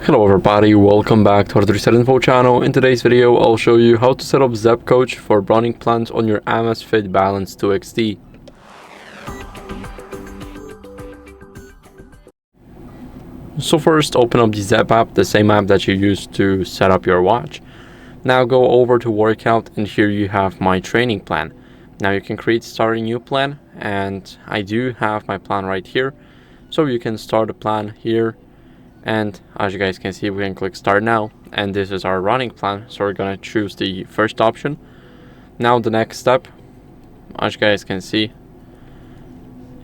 Hello everybody, welcome back to HardReset.Info channel. In today's video, I'll show you how to set up Zepp Coach for running plans on your AMAZFIT Balance 2XT. So first, open up the Zepp app, the same app that you used to set up your watch. Now go over to workout, and here you have my training plan. Now you can start a new plan, and I do have my plan right here. So you can start a plan here. And as you guys can see, we can click start now, and this is our running plan. So we're gonna choose the first option. Now the next step, as you guys can see,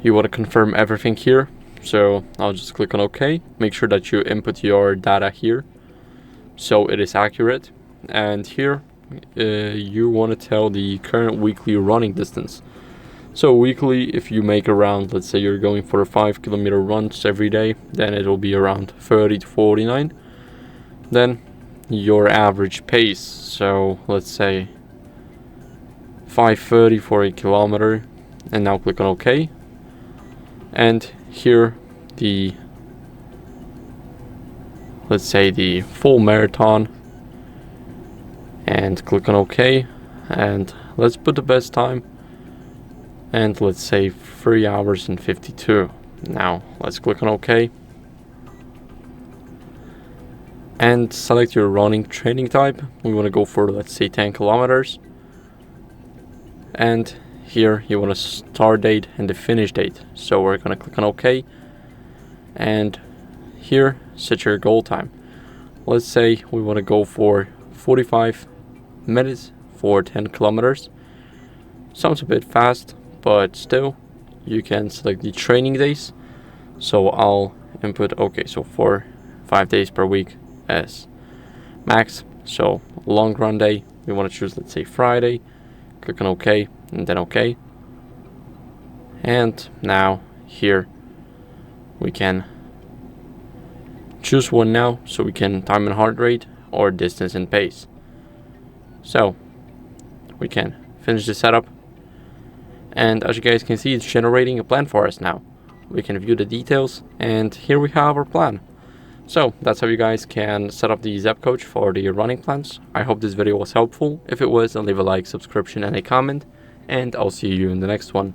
you want to confirm everything here. So I'll just click on OK. Make sure that you input your data here so it is accurate. And here you want to tell the current weekly running distance. So weekly, if you make around, let's say you're going for 5 kilometer runs every day, then it will be around 30 to 49. Then your average pace, so let's say 5:30 for a kilometer, and now click on OK. And here let's say the full marathon, and click on OK. And let's put the best time, and let's say 3 hours and 52. Now let's click on OK and select your running training type. We want to go for, let's say, 10 kilometers, and here you want a start date and the finish date. So we're going to click on OK, and here set your goal time. Let's say we want to go for 45 minutes for 10 kilometers. Sounds a bit fast, but still you can select the training days. So I'll input OK, so for 5 days per week as max. So long run day, we want to choose, let's say, Friday. Click on OK and then OK. And now here we can choose one now, so we can time and heart rate or distance and pace. So we can finish the setup. And as you guys can see, it's generating a plan for us now. We can view the details, and here we have our plan. So that's how you guys can set up the Zepp Coach for the running plans. I hope this video was helpful. If it was, then leave a like, subscription, and a comment, and I'll see you in the next one.